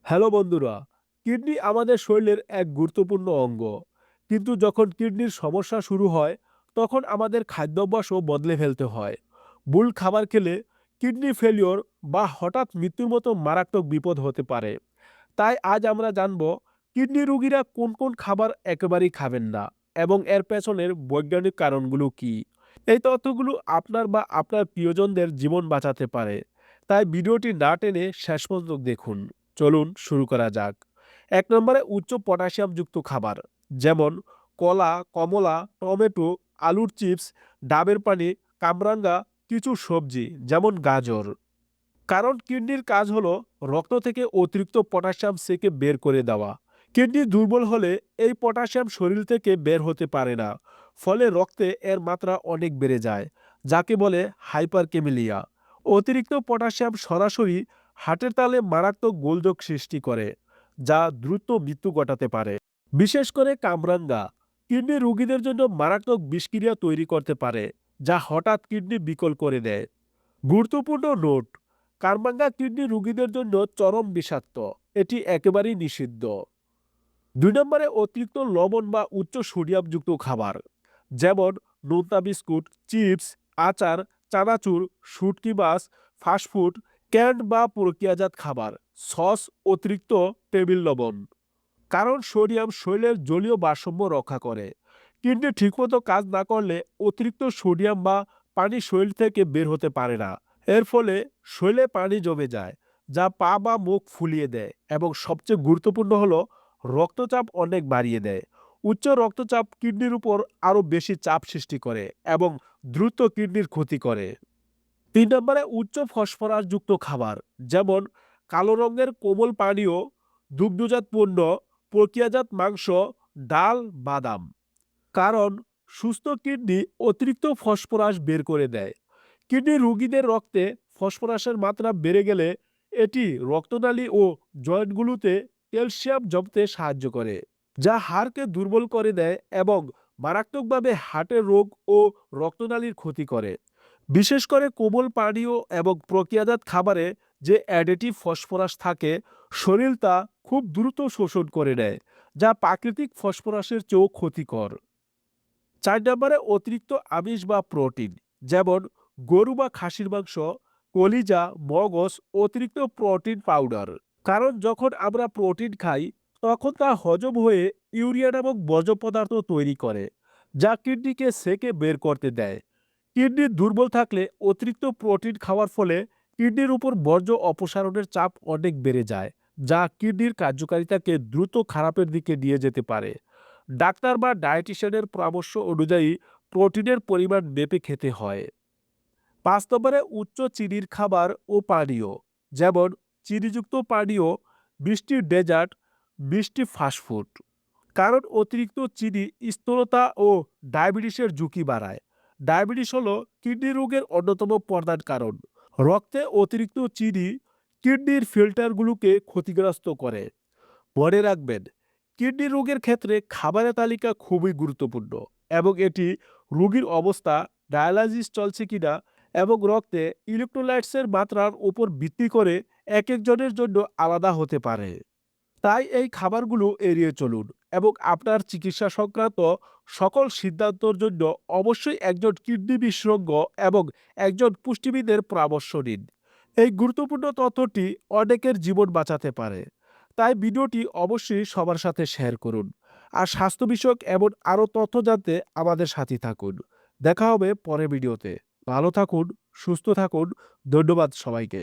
Hello বন্ধুরা, kidney আমাদের শরীরের এক গুরুত্বপূর্ণ অঙ্গ। কিন্তু যখন কিডনির সমস্যা শুরু হয়, তখন আমাদের খাদ্যাভ্যাসও বদলে ফেলতে হয়। ভুল খাবার খেলে কিডনি ফেলিওর বা হঠাৎ মৃত্যুর মতো মারাত্মক বিপদ হতে পারে। তাই আজ আমরা জানব কিডনি রোগীরা কোন কোন খাবার একেবারেই খাবেন না এবং এর পেছনের বৈজ্ঞানিক কারণগুলো কি। এই তথ্যগুলো আপনার বা আপনার প্রিয়জনদের জীবন বাঁচাতে পারে। তাই ভিডিওটি না টেনে শেষ পর্যন্ত দেখুন। চলুন শুরু করা যাক। ১ নম্বরে উচ্চ পটাশিয়ামযুক্ত খাবার, যেমন কলা, কমলা, টমেটো, আলুর চিপস, ডাবের পানি, কামরাঙ্গা, কিছু সবজি যেমন গাজর। কারণ কিডনির কাজ হলো রক্ত থেকে অতিরিক্ত পটাশিয়াম সেকে বের করে দেওয়া। কিডনি দুর্বল হলে এই পটাশিয়াম শরীর থেকে বের হতে পারে না, ফলে রক্তে এর মাত্রা অনেক বেড়ে যায়, যাকে বলে হাইপারকেমিলিয়া। অতিরিক্ত পটাশিয়াম সরাসরি হার্টের তালে মারাত্মক গোলযোগ সৃষ্টি করে, যা দ্রুত মৃত্যু ঘটাতে পারে। বিশেষ করে কামরাঙ্গা কিডনি রোগীদের জন্য মারাত্মক বিষক্রিয়া তৈরি করতে পারে, যা হঠাৎ কিডনি বিকল করে দেয়। গুরুত্বপূর্ণ নোট: কামরাঙ্গা কিডনি রোগীদের জন্য চরম বিষাক্ত, এটি একেবারেই নিষিদ্ধ। ২ নম্বরে অতিরিক্ত লবণ বা উচ্চ সোডিয়ামযুক্ত খাবার, যেমন নোনতা বিস্কুট, চিপস, আচার, চানাচুর, শুটকি মাছ, ফাস্টফুড, ক্যান্ড বা প্রক্রিয়াজাত খাবার, সস, অতিরিক্ত টেবিল লবণ। কারণ সোডিয়াম শরীরের জলীয় ভারসাম্য রক্ষা করে। কিডনি ঠিকমতো কাজ না করলে অতিরিক্ত সোডিয়াম বা পানি শরীর থেকে বের হতে পারে না। এর ফলে শরীরে পানি জমে যায়, যা পা বা মুখ ফুলিয়ে দেয় এবং সবচেয়ে গুরুত্বপূর্ণ হলো রক্তচাপ অনেক বাড়িয়ে দেয়। উচ্চ রক্তচাপ কিডনির উপর আরও বেশি চাপ সৃষ্টি করে এবং দ্রুত কিডনির ক্ষতি করে। ৩ নম্বরে উচ্চ ফসফরাসযুক্ত খাবার, যেমন কালো রঙের কোমল পানীয়, দুগ্ধজাত পণ্য, প্রক্রিয়াজাত মাংস, ডাল, বাদাম। কারণ সুস্থ কিডনি অতিরিক্ত ফসফরাস বের করে দেয়। কিডনি রোগীদের রক্তে ফসফরাসের মাত্রা বেড়ে গেলে এটি রক্তনালী ও জয়েন্টগুলোতে ক্যালসিয়াম জমতে সাহায্য করে, যা হাড়কে দুর্বল করে দেয় এবং মারাত্মকভাবে হার্টের রোগ ও রক্তনালীর ক্ষতি করে। বিশেষ করে কোমল পানীয় এবং প্রক্রিয়াজাত খাবারে যে অ্যাডিটিভ ফসফরাস থাকে, শরীর তা খুব দ্রুত শোষণ করে নেয়, যা প্রাকৃতিক ফসফরাসের চেয়েও ক্ষতিকর। ৪ নম্বরে অতিরিক্ত আমিষ বা প্রোটিন, যেমন গরু বা খাসির মাংস, কলিজা, মগজ, অতিরিক্ত প্রোটিন পাউডার। কারণ যখন আমরা প্রোটিন খাই, তখন তা হজম হয়ে ইউরিয়া নামক বর্জ্য পদার্থ তৈরি করে, যা কিডনিকে সেকে বের করতে দেয়। কিডনি দুর্বল থাকলে অতিরিক্ত প্রোটিন খাওয়ার ফলে কিডনির উপর বর্জ্য অপসারণের চাপ অনেক বেড়ে যায়, যা কিডনির কার্যকারিতাকে দ্রুত খারাপের দিকে নিয়ে যেতে পারে। ডাক্তার বা ডায়েটিশিয়ানের পরামর্শ অনুযায়ী প্রোটিনের পরিমাণ মেপে খেতে হয়। ৫ নম্বরে উচ্চ চিনির খাবার ও পানীয়, যেমন চিনিযুক্ত পানীয়, মিষ্টি ডেজার্ট, মিষ্টি ফাস্টফুড। কারণ অতিরিক্ত চিনি স্থূলতা ও ডায়াবেটিসের ঝুঁকি বাড়ায়। ডায়াবেটিস হলো কিডনি রোগের অন্যতম প্রধান কারণ। রক্তে অতিরিক্ত চিনি কিডনির ফিল্টারগুলোকে ক্ষতিগ্রস্ত করে। মনে রাখবেন, কিডনি রোগের ক্ষেত্রে খাবারের তালিকা খুবই গুরুত্বপূর্ণ এবং এটি রোগীর অবস্থা, ডায়ালাইসিস চলছে কিনা এবং রক্তে ইলেকট্রোলাইটসের মাত্রার উপর ভিত্তি করে একেকজনের জন্য আলাদা হতে পারে। তাই এই খাবারগুলো এড়িয়ে চলুন এবং আপনার চিকিৎসা সংক্রান্ত সকল সিদ্ধান্তের জন্য অবশ্যই একজন কিডনি বিশেষজ্ঞ এবং একজন পুষ্টিবিদের পরামর্শ নিন। এই গুরুত্বপূর্ণ তথ্যটি অনেকের জীবন বাঁচাতে পারে। তাই ভিডিওটি অবশ্যই সবার সাথে শেয়ার করুন। আর স্বাস্থ্য বিষয়ক এমন আরও তথ্য জানতে আমাদের সাথে থাকুন। দেখা হবে পরের ভিডিওতে। ভালো থাকুন, সুস্থ থাকুন। ধন্যবাদ সবাইকে।